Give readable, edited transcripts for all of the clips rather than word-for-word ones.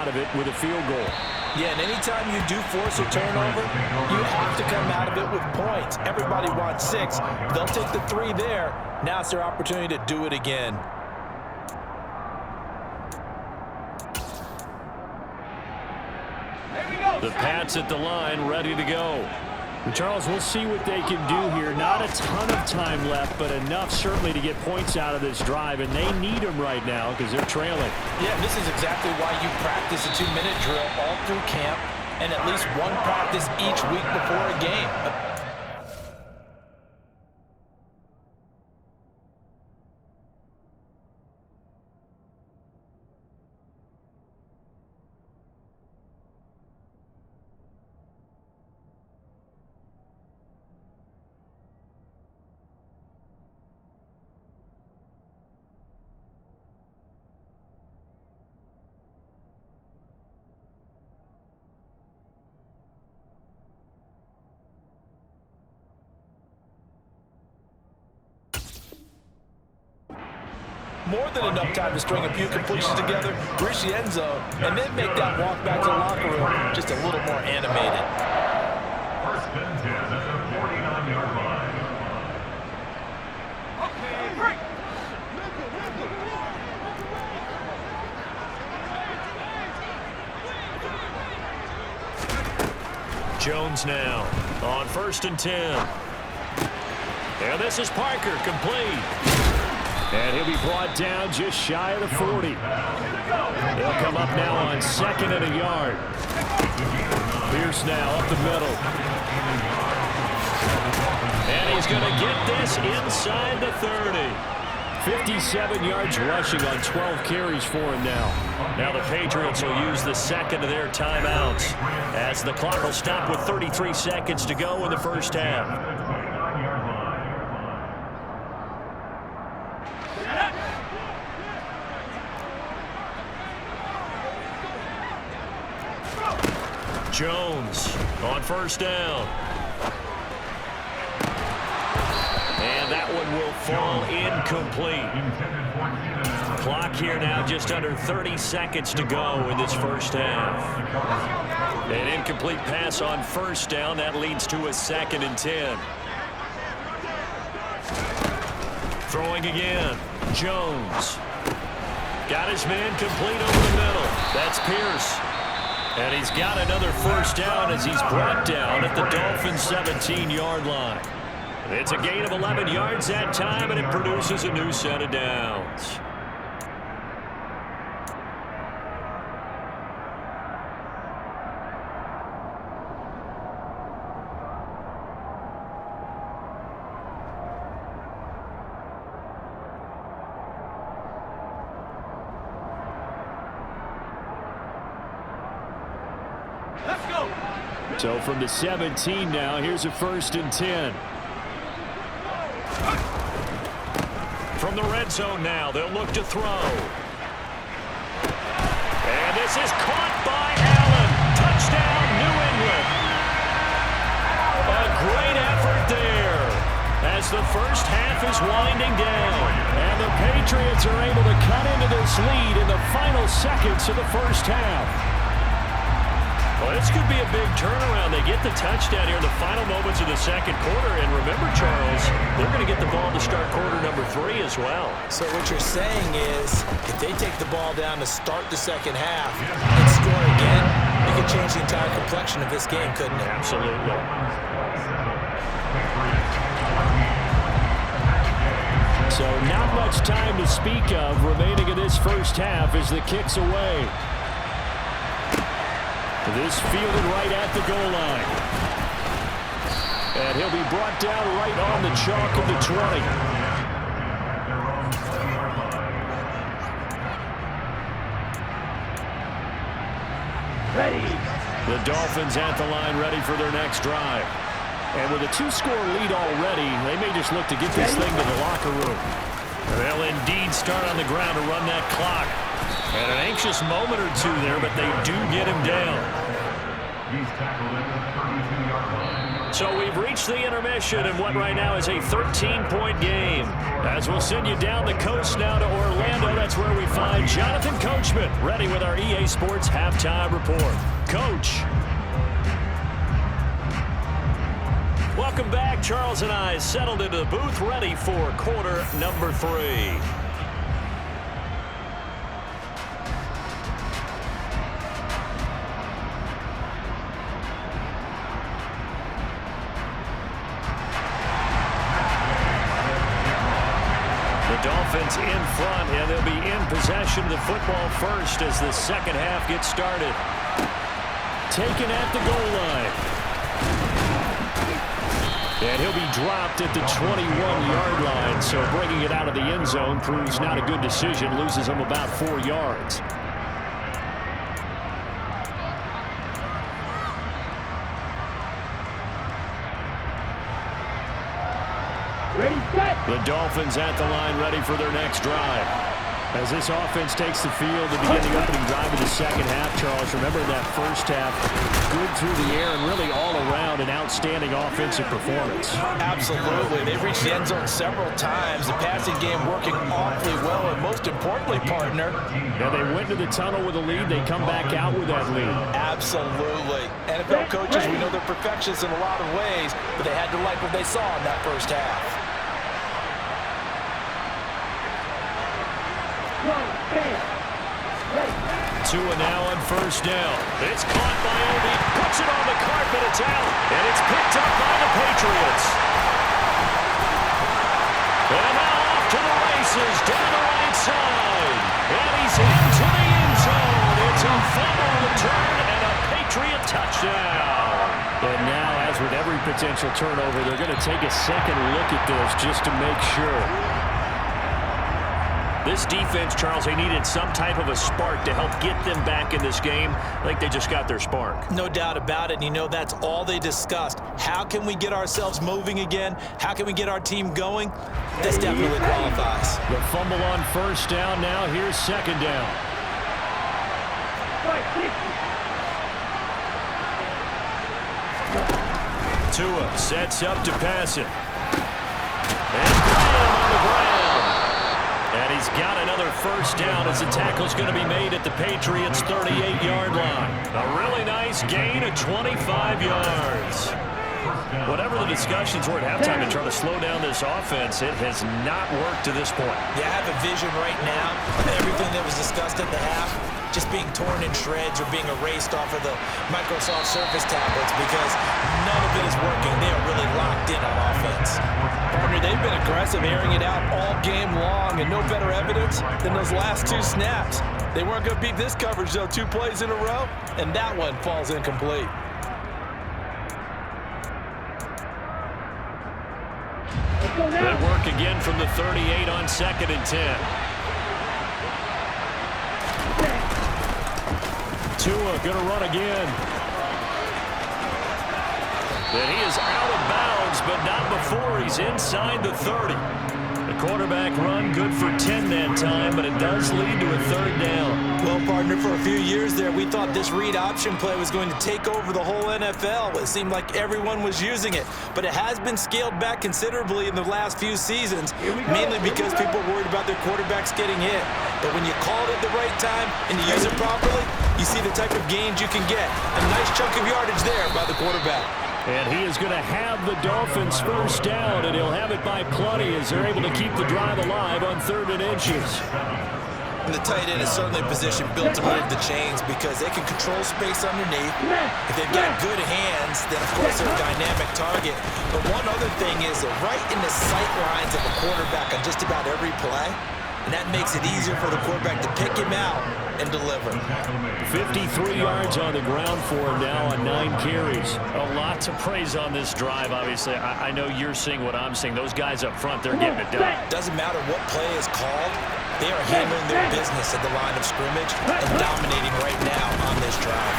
out of it with a field goal. Yeah, and anytime you do force a turnover, you have to come out of it with points. Everybody wants 6. They'll take the 3 there. Now it's their opportunity to do it again. The Pats at the line, ready to go. Charles, we'll see what they can do here. Not a ton of time left, but enough certainly to get points out of this drive, and they need them right now because they're trailing. Yeah, this is exactly why you practice a 2-minute drill all through camp and at least one practice each week before a game. More than enough time to string a few completions together, reach the end zone, and then make that walk back to the locker room just a little more animated. First and 10 at the 49-yard line. Jones now on 1st and 10. And this is Parker, complete. And he'll be brought down just shy of the 40. He'll come up now on 2nd and a yard. Pierce now up the middle. And he's going to get this inside the 30. 57 yards rushing on 12 carries for him now. Now the Patriots will use the second of their timeouts as the clock will stop with 33 seconds to go in the first half. Jones on 1st down. And that one will fall incomplete. Clock here now just under 30 seconds to go in this first half. An incomplete pass on 1st down. That leads to a 2nd and 10. Throwing again. Jones. Got his man complete over the middle. That's Pierce. And he's got another 1st down as he's brought down at the Dolphins' 17-yard line. It's a gain of 11 yards that time, and it produces a new set of downs. So from the 17 now, here's a 1st and 10. From the red zone now, they'll look to throw. And this is caught by Allen. Touchdown, New England. A great effort there as the first half is winding down. And the Patriots are able to cut into this lead in the final seconds of the first half. Well, this could be a big turnaround. They get the touchdown here in the final moments of the second quarter. And remember, Charles, they're going to get the ball to start quarter number 3 as well. So what you're saying is if they take the ball down to start the second half and score again, it could change the entire complexion of this game, couldn't it? Absolutely. So not much time to speak of remaining in this first half as the kick's away. This fielded right at the goal line. And he'll be brought down right on the chalk of the 20. Ready. The Dolphins at the line ready for their next drive. And with a 2-score lead already, they may just look to get this thing to the locker room. They'll indeed start on the ground to run that clock. And an anxious moment or two there, but they do get him down. He's tackled at the 32-yard line. So we've reached the intermission in what right now is a 13-point game. As we'll send you down the coast now to Orlando, that's where we find Jonathan Coachman, ready with our EA Sports Halftime Report. Coach. Welcome back. Charles and I settled into the booth, ready for quarter number 3. Dolphins in front, and they'll be in possession of the football first as the second half gets started. Taken at the goal line. And he'll be dropped at the 21-yard line, so bringing it out of the end zone proves not a good decision, loses him about 4 yards. The Dolphins at the line ready for their next drive. As this offense takes the field to begin the opening drive of the second half, Charles, remember that first half, good through the air and really all around an outstanding offensive performance. Absolutely. They've reached the end zone several times. The passing game working awfully well, and most importantly, partner. Now they went to the tunnel with a lead. They come back out with that lead. Absolutely. NFL coaches, we know they're perfectionists in a lot of ways, but they had to like what they saw in that first half. Tua now on first down. It's caught by Obi. Puts it on the carpet. It's out. And it's picked up by the Patriots. And now off to the races down the right side. And he's into the end zone. It's a fumble return and a Patriot touchdown. And now, as with every potential turnover, they're going to take a second look at this just to make sure. This defense, Charles, they needed some type of a spark to help get them back in this game. I think they just got their spark. No doubt about it. And you know, that's all they discussed. How can we get ourselves moving again? How can we get our team going? This definitely qualifies. The fumble on first down. Now here's second down. Tua sets up to pass it. And Graham on the ground. And he's got another first down as the tackle's going to be made at the Patriots' 38-yard line. A really nice gain of 25 yards. Whatever the discussions were at halftime to try to slow down this offense, it has not worked to this point. Yeah, I have a vision right now of everything that was discussed at the half just being torn in shreds or being erased off of the Microsoft Surface tablets because none of it is working. They are really locked in on offense. Partner, they've been aggressive, airing it out all game long, and no better evidence than those last 2 snaps. They weren't going to beat this coverage, though, 2 plays in a row, and that one falls incomplete. Good work again from the 38 on 2nd and 10. Tua going to run again. And he is out of bounds, but not before he's inside the 30. The quarterback run good for 10 that time, but it does lead to a 3rd down. Well, partner, for a few years there, we thought this read option play was going to take over the whole NFL. It seemed like everyone was using it, but it has been scaled back considerably in the last few seasons, mainly because people are worried about their quarterbacks getting hit. But when you call it at the right time and you use it properly, you see the type of gains you can get. A nice chunk of yardage there by the quarterback. And he is going to have the Dolphins first down, and he'll have it by plenty as they're able to keep the drive alive on 3rd and inches. And the tight end is certainly a position built to move the chains because they can control space underneath. If they've got good hands, then of course they're a dynamic target. But one other thing is they're right in the sight lines of a quarterback on just about every play. And that makes it easier for the quarterback to pick him out and deliver. 53 yards on the ground for him now on 9 carries. A lot to praise on this drive, obviously. I know you're seeing what I'm seeing. Those guys up front, they're getting it done. Doesn't matter what play is called. They are handling their business at the line of scrimmage and dominating right now on this drive.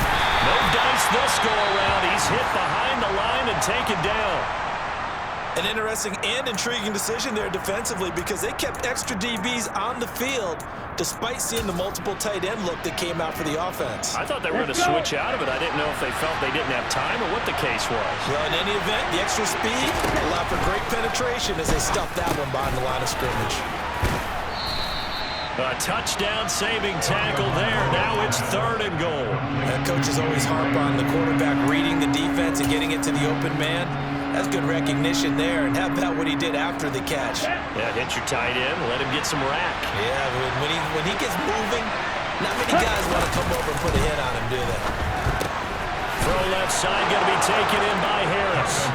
No dice this go around. He's hit behind the line and taken down. An interesting and intriguing decision there defensively because they kept extra DBs on the field despite seeing the multiple tight end look that came out for the offense. I thought they were going to switch out of it. I didn't know if they felt they didn't have time or what the case was. Well, in any event, the extra speed allowed for great penetration as they stuffed that one behind the line of scrimmage. A touchdown-saving tackle there. Now it's 3rd and goal. Coaches always harp on the quarterback reading the defense and getting it to the open man. That's good recognition there. And how about what he did after the catch? Yeah, hit your tight end, let him get some rack. Yeah, when he gets moving, not many guys want to come over and put a hit on him, do they? Throw left side, going to be taken in by Harris.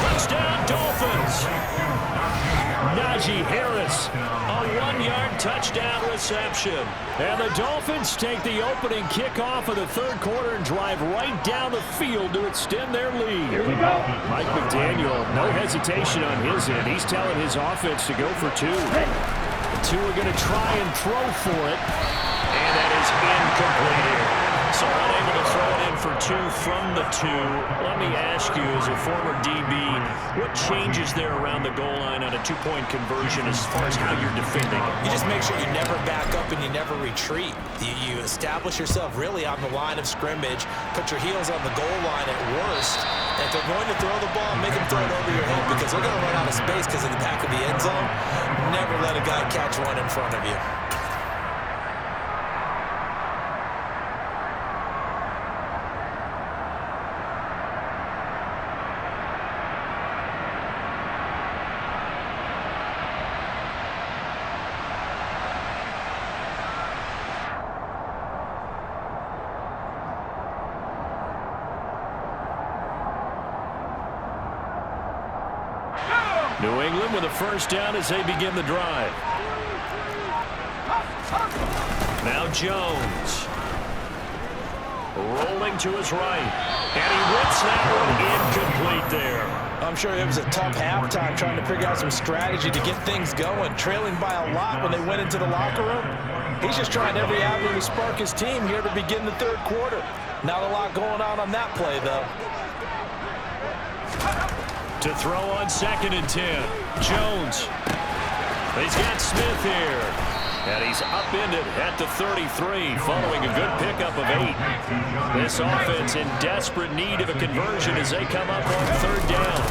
Touchdown, Dolphins. Najee Harris, a 1-yard touchdown reception. And the Dolphins take the opening kickoff of the 3rd quarter and drive right down the field to extend their lead. Here we go. Mike McDaniel, no hesitation on his end. He's telling his offense to go for 2. The 2 are going to try and throw for it. And that is incomplete here. So unable to throw it in for 2 from the 2. Let me ask you, as a former DB, what changes there around the goal line on a 2-point conversion as far as how you're defending it? You just make sure you never back up and you never retreat. You establish yourself really on the line of scrimmage, put your heels on the goal line at worst, and if they're going to throw the ball, make them throw it over your head because they're going to run out of space because of the back of the end zone. Never let a guy catch one in front of you. New England with a 1st down as they begin the drive. Now Jones. Rolling to his right. And he whips that one incomplete there. I'm sure it was a tough halftime trying to figure out some strategy to get things going. Trailing by a lot when they went into the locker room. He's just trying every avenue to spark his team here to begin the 3rd quarter. Not a lot going on that play, though. To throw on 2nd and 10. Jones. He's got Smith here. And he's upended at the 33 following a good pickup of 8. This offense in desperate need of a conversion as they come up on 3rd down.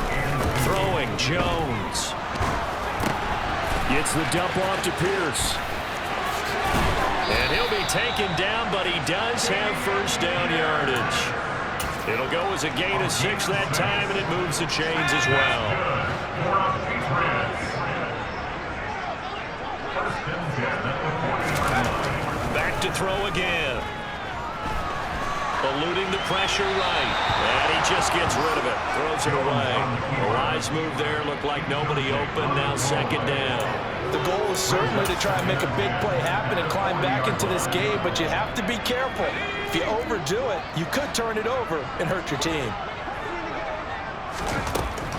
Throwing Jones. Gets the dump off to Pierce. And he'll be taken down, but he does have 1st down yardage. It'll go as a gain of 6 that time, and it moves the chains as well. Back to throw again. Eluding the pressure right. And he just gets rid of it. Throws it away. The wise move there. Looked like nobody open. Now 2nd down. The goal is certainly to try and make a big play happen and climb back into this game, but you have to be careful. If you overdo it, you could turn it over and hurt your team.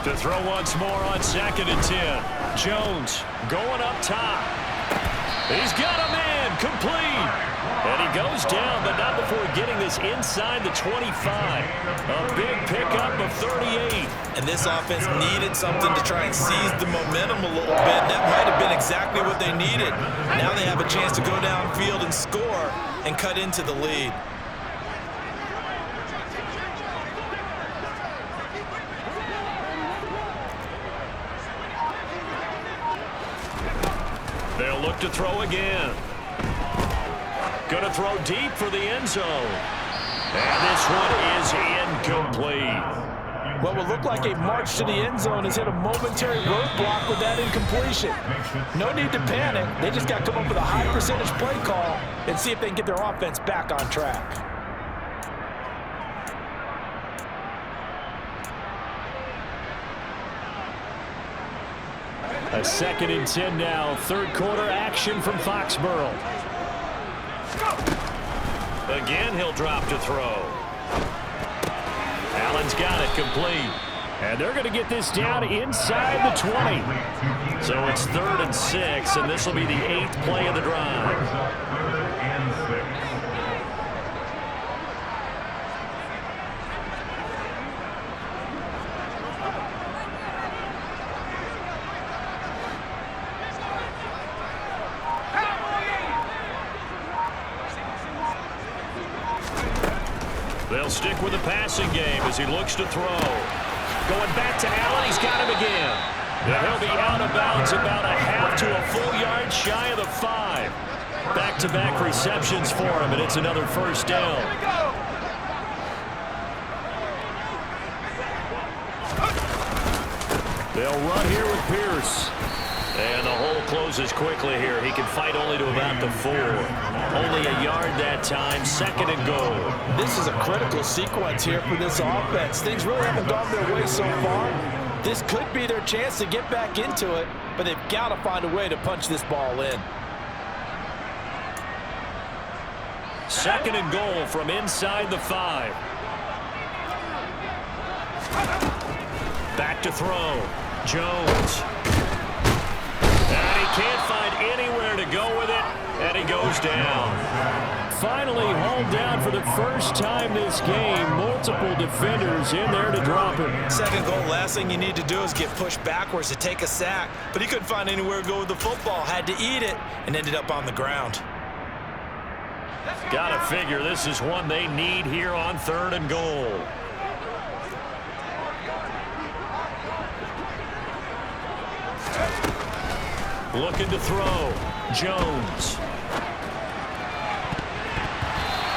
To throw once more on 2nd and 10. Jones going up top. He's got a man complete. And he goes down, but not before getting this inside the 25. A big pickup of 38. And this offense needed something to try and seize the momentum a little bit. That might have been exactly what they needed. Now they have a chance to go downfield and score and cut into the lead. They'll look to throw again. Going to throw deep for the end zone. And this one is incomplete. What will look like a march to the end zone has hit a momentary roadblock with that incompletion. No need to panic. They just got to come up with a high percentage play call and see if they can get their offense back on track. A 2nd and 10 now. 3rd quarter action from Foxborough. Again, he'll drop to throw. Allen's got it complete. And they're going to get this down inside the 20. So it's 3rd and 6, and this will be the 8th play of the drive. They'll stick with the passing game as he looks to throw. Going back to Allen. He's got him again. And he'll be out of bounds about a half to a full yard shy of the 5. Back-to-back receptions for him, and it's another first down. They'll run here with Pierce. And the hole closes quickly here. He can fight only to about the 4. Only a yard that time, 2nd and goal. This is a critical sequence here for this offense. Things really haven't gone their way so far. This could be their chance to get back into it, but they've got to find a way to punch this ball in. 2nd and goal from inside the 5. Back to throw. Jones. And he can't find anywhere to go with it, and he goes down. Finally hauled down for the first time this game. Multiple defenders in there to drop him. 2nd goal, last thing you need to do is get pushed backwards to take a sack. But he couldn't find anywhere to go with the football. Had to eat it and ended up on the ground. Gotta figure this is one they need here on 3rd and goal. Looking to throw. Jones.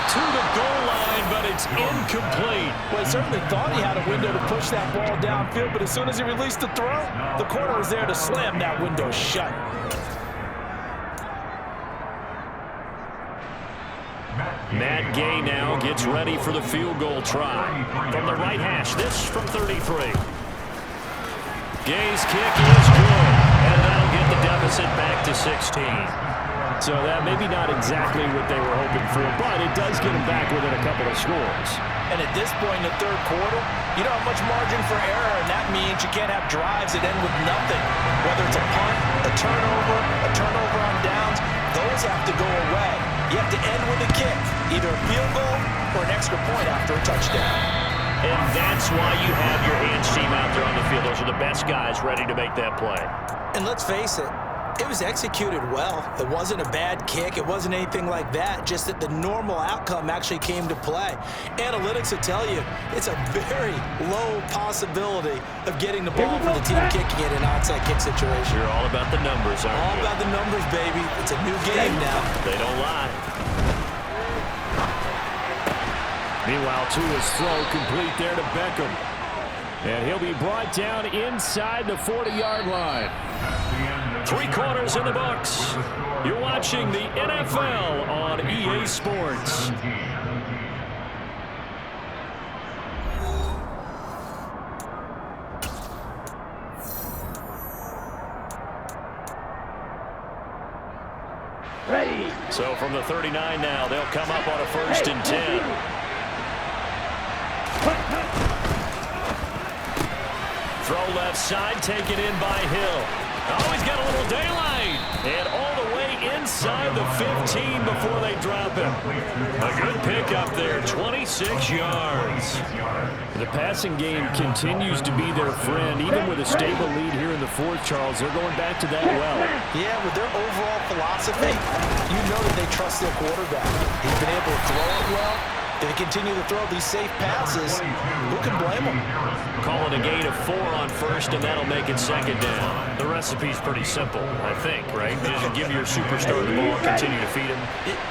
To the goal line, but it's incomplete. Well, he certainly thought he had a window to push that ball downfield, but as soon as he released the throw, the corner was there to slam that window shut. Matt Gay now gets ready for the field goal try. From the right hash, this from 33. Gay's kick is good, and that'll get the deficit back to 16. So that maybe not exactly what they were hoping for, but it does get them back within a couple of scores. And at this point in the 3rd quarter, you don't have much margin for error, and that means you can't have drives that end with nothing. Whether it's a punt, a turnover on downs, those have to go away. You have to end with a kick, either a field goal or an extra point after a touchdown. And that's why you have your hands team out there on the field. Those are the best guys ready to make that play. And let's face it, it was executed well. It wasn't a bad kick. It wasn't anything like that. Just that the normal outcome actually came to play. Analytics will tell you it's a very low possibility of getting the ball for the team kicking it in an onside kick situation. You're all about the numbers, aren't you? All about the numbers, baby. It's a new game now. They don't lie. Meanwhile, Tua's throw complete there to Beckham. And he'll be brought down inside the 40-yard line. 3 quarters in the books. You're watching the NFL on EA Sports. Ready. So from the 39 now, they'll come up on a 1st and 10. Throw left side, taken in by Hill. Oh, he's got a little daylight. And all the way inside the 15 before they drop him. A good pickup there, 26 yards. The passing game continues to be their friend. Even with a stable lead here in the 4th, Charles, they're going back to that well. Yeah, with their overall philosophy, you know that they trust their quarterback. He's been able to throw it well. If they continue to throw these safe passes, who can blame them? Calling a gain of 4 on 1st, and that'll make it 2nd down. The recipe's pretty simple, I think, right? Just give your superstar the ball, continue to feed him.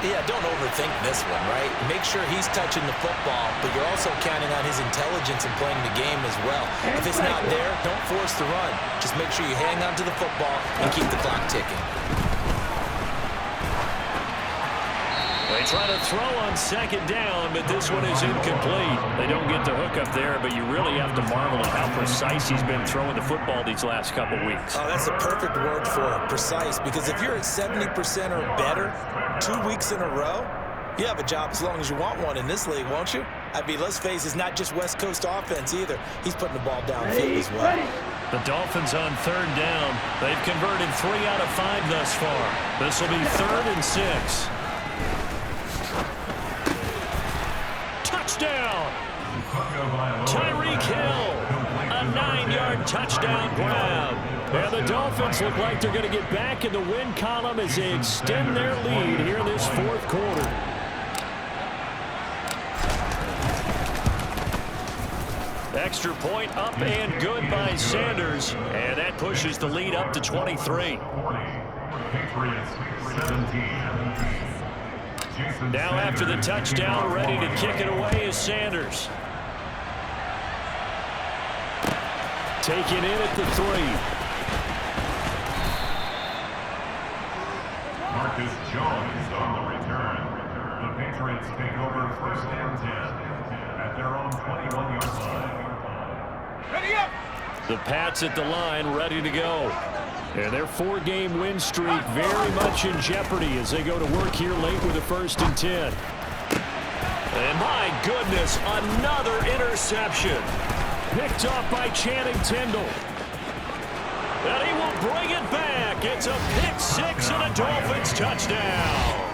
Yeah, don't overthink this one, right? Make sure he's touching the football, but you're also counting on his intelligence in playing the game as well. If it's not there, don't force the run. Just make sure you hang on to the football and keep the clock ticking. They try to throw on 2nd down, but this one is incomplete. They don't get the hook up there, but you really have to marvel at how precise he's been throwing the football these last couple weeks. Oh, that's the perfect word for it, precise, because if you're at 70% or better 2 weeks in a row, you have a job as long as you want one in this league, won't you? I mean, let's face it, it's not just West Coast offense either. He's putting the ball downfield as well. The Dolphins on 3rd down. They've converted 3 out of 5 thus far. This will be 3rd and 6. Touchdown! Tyreek Hill, a 9-yard touchdown grab. And the Dolphins look like they're going to get back in the win column as they extend their lead here in this 4th quarter. Extra point up and good by Sanders. And that pushes the lead up to 23. Now after the touchdown, ready to kick it away is Sanders. Taken in at the 3. Marcus Jones on the return. The Patriots take over 1st and 10 at their own 21-yard line. Ready up! The Pats at the line, ready to go. And their 4-game win streak very much in jeopardy as they go to work here late with a 1st and 10. And my goodness, another interception. Picked off by Channing Tindall. And he will bring it back. It's a pick 6 and a Dolphins touchdown.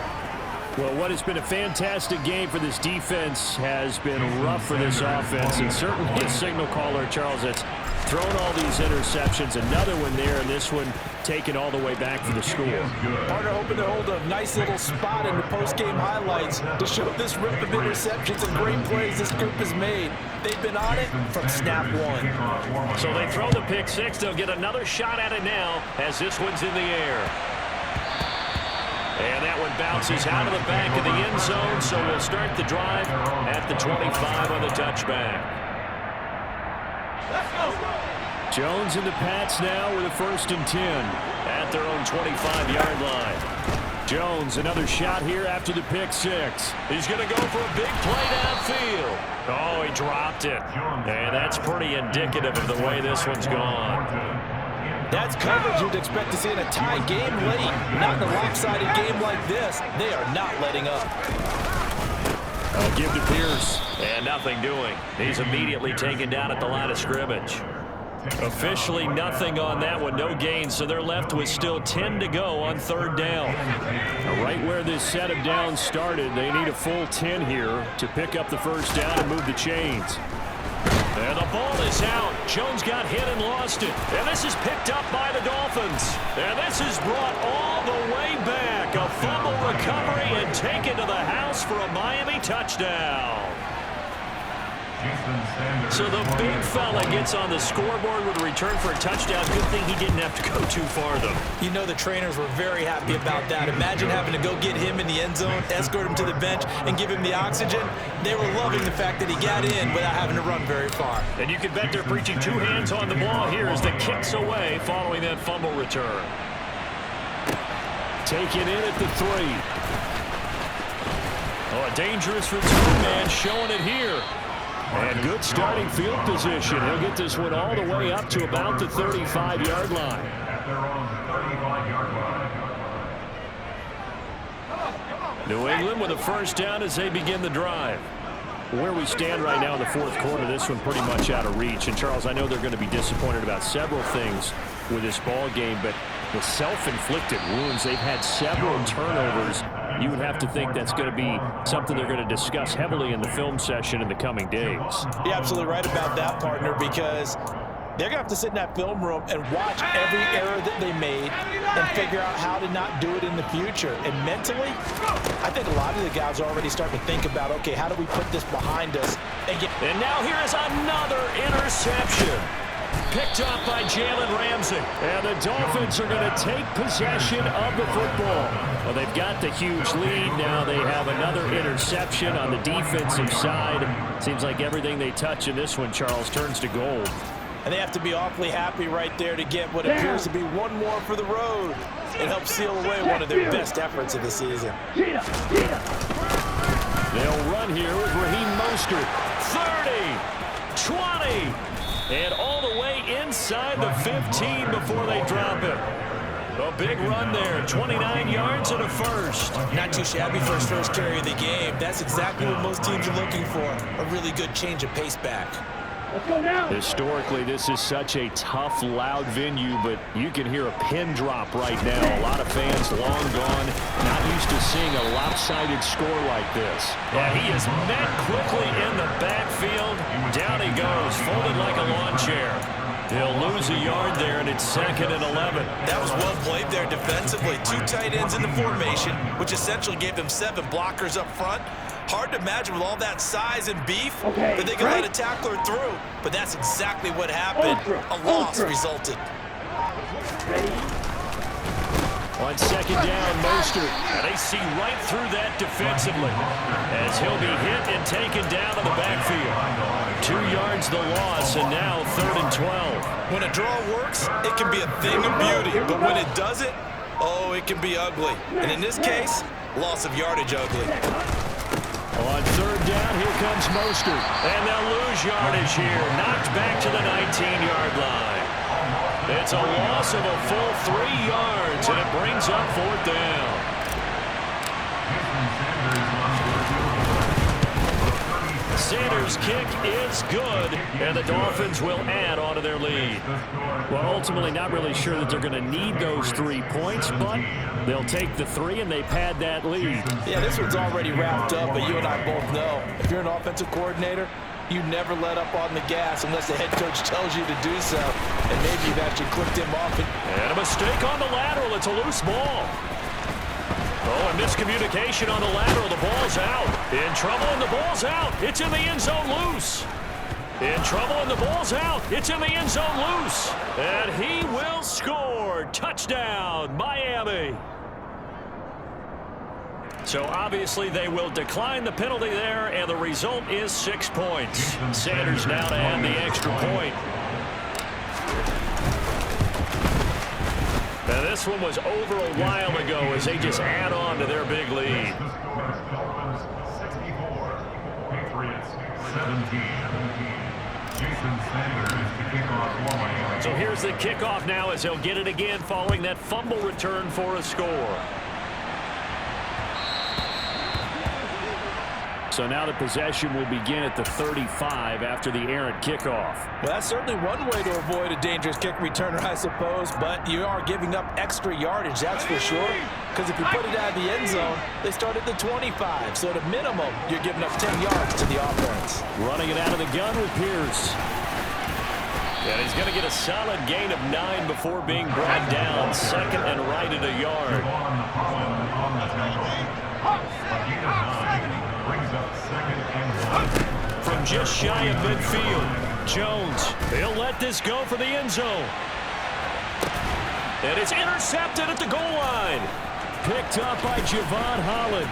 Well, what has been a fantastic game for this defense has been rough for this offense. And certainly a signal caller, Charles, that's thrown all these interceptions. Another one there, and this one taken all the way back for the score. Partner hoping to hold a nice little spot in the post-game highlights to show this rip of interceptions and great plays this group has made. They've been on it from snap 1. So they throw the pick 6. They'll get another shot at it now as this one's in the air. And that one bounces out of the back of the end zone, so we'll start the drive at the 25 on the touchback. Jones and the Pats now with a 1st and 10 at their own 25-yard line. Jones, another shot here after the pick 6. He's going to go for a big play downfield. Oh, he dropped it. And that's pretty indicative of the way this one's gone. That's coverage you'd expect to see in a tie game late. Not in a lopsided game like this. They are not letting up. I'll give to Pierce. And nothing doing. He's immediately taken down at the line of scrimmage. Officially nothing on that one. No gain, so they're left with still 10 to go on 3rd down. Now, right where this set of downs started, they need a full 10 here to pick up the 1st down and move the chains. And the ball is out. Jones got hit and lost it. And this is picked up by the Dolphins. And this is brought all the way back. A fumble recovery and taken to the house for a Miami touchdown. So the big fella gets on the scoreboard with a return for a touchdown. Good thing he didn't have to go too far, though. You know the trainers were very happy about that. Imagine having to go get him in the end zone, escort him to the bench, and give him the oxygen. They were loving the fact that he got in without having to run very far. And you can bet they're preaching 2 hands on the ball here as the kick's away following that fumble return. Taken in at the 3. Oh, a dangerous return, man, showing it here. And good starting field position. He'll get this one all the way up to about the 35-yard line. At their own 35-yard line. New England with a 1st down as they begin the drive. Where we stand right now in the 4th quarter, this one pretty much out of reach. And, Charles, I know they're going to be disappointed about several things with this ball game, but the self-inflicted wounds, they've had several turnovers. You would have to think that's going to be something they're going to discuss heavily in the film session in the coming days. You're absolutely right about that, partner, because they're going to have to sit in that film room and watch every error that they made and figure out how to not do it in the future. And mentally, I think a lot of the guys are already starting to think about, okay, how do we put this behind us? And now here is another interception. Picked up by Jalen Ramsey. And the Dolphins are going to take possession of the football. Well, they've got the huge lead. Now they have another interception on the defensive side. Seems like everything they touch in this one, Charles, turns to gold. And they have to be awfully happy right there to get what appears to be one more for the road. It helps seal away one of their best efforts of the season. They'll run here with Raheem Mostert. 30, 20, and all the way inside the 15 before they drop it. A big run there, 29 yards and a 1st. Not too shabby for his first carry of the game. That's exactly what most teams are looking for, a really good change of pace back. Let's go now. Historically, this is such a tough, loud venue, but you can hear a pin drop right now. A lot of fans long gone, not used to seeing a lopsided score like this. Yeah, he is met quickly in the backfield. Down he goes, folded like a lawn chair. He'll lose a yard there, and it's 2nd and 11. That was well played there defensively. 2 tight ends in the formation, which essentially gave them 7 blockers up front. Hard to imagine with all that size and beef that they can let a tackler through. But that's exactly what happened. A loss resulted. On second down, Mostert. And they see right through that defensively as he'll be hit and taken down in the backfield. 2 yards the loss, and now 3rd and 12. When a draw works, it can be a thing of beauty. But when it doesn't, oh, it can be ugly. And in this case, loss of yardage ugly. On 3rd down, here comes Mostert. And they'll lose yardage here. Knocked back to the 19-yard line. It's a loss of a full 3 yards, and it brings up 4th down. Sanders' kick is good, and the Dolphins will add on to their lead. Well, ultimately not really sure that they're going to need those 3 points, but they'll take the 3 and they pad that lead. Yeah, this one's already wrapped up, but you and I both know if you're an offensive coordinator, you never let up on the gas unless the head coach tells you to do so, and maybe you've actually clipped him off. And a mistake on the lateral. It's a loose ball. Oh, a miscommunication on the lateral. The ball's out. In trouble, and the ball's out. It's in the end zone loose. In trouble, and the ball's out. It's in the end zone loose. And he will score. Touchdown, Miami. So obviously they will decline the penalty there, and the result is 6 points. Sanders now to add the extra point. Now this one was over a while ago as they just add on to their big lead. Dolphins 64, Patriots 17. Jason Sanders to kick off for Miami. So here's the kickoff now as they'll get it again following that fumble return for a score. So now the possession will begin at the 35 after the errant kickoff. Well, that's certainly one way to avoid a dangerous kick returner, I suppose, but you are giving up extra yardage, that's for sure, because if you put it out of the end zone, they start at the 25, so at a minimum, you're giving up 10 yards to the offense. Running it out of the gun with Pierce. And he's going to get a solid gain of 9 before being brought down. 2nd and right at a yard. From just shy of midfield, Jones, he'll let this go for the end zone. And it's intercepted at the goal line. Picked up by Javon Holland.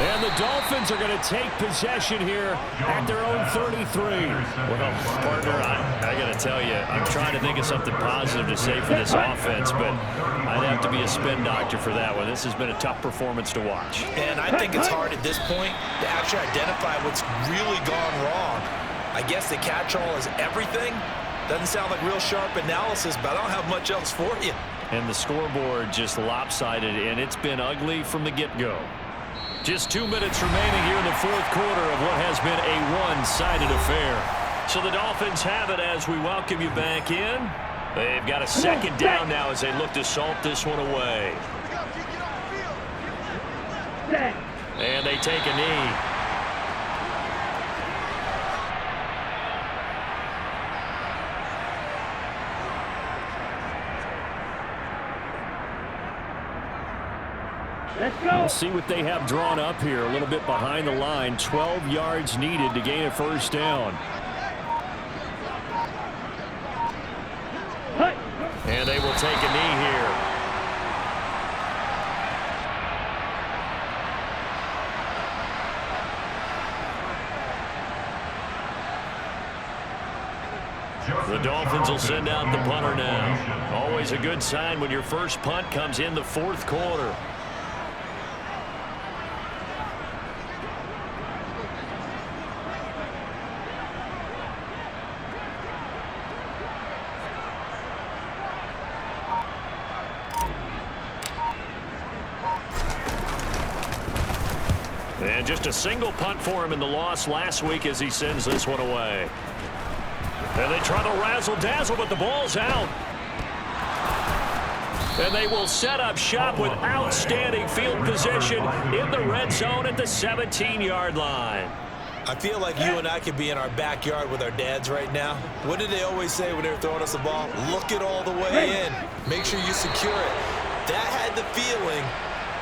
And the Dolphins are going to take possession here at their own 33. Well, partner, I got to tell you, I'm trying to think of something positive to say for this offense, but I'd have to be a spin doctor for that one. This has been a tough performance to watch. And I think it's hard at this point to actually identify what's really gone wrong. I guess the catch-all is everything. Doesn't sound like real sharp analysis, but I don't have much else for you. And the scoreboard just lopsided, and it's been ugly from the get-go. Just 2 minutes remaining here in the 4th quarter of what has been a one-sided affair. So the Dolphins have it as we welcome you back in. They've got a 2nd down now as they look to salt this one away. And they take a knee. We'll see what they have drawn up here. A little bit behind the line. 12 yards needed to gain a 1st down. And they will take a knee here. The Dolphins will send out the punter now. Always a good sign when your first punt comes in the 4th quarter. And just a single punt for him in the loss last week as he sends this one away. And they try to razzle-dazzle, but the ball's out. And they will set up shop with outstanding field position in the red zone at the 17-yard line. I feel like you and I could be in our backyard with our dads right now. What did they always say when they were throwing us the ball? Look it all the way in. Make sure you secure it. That had the feeling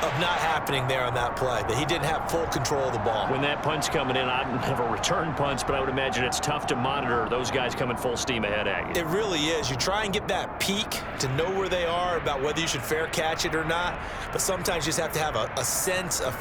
of not happening there on that play, that he didn't have full control of the ball. When that punch coming in, I don't have a return punch, but I would imagine it's tough to monitor those guys coming full steam ahead at you. It really is. You try and get that peek to know where they are, about whether you should fair catch it or not, but sometimes you just have to have a sense of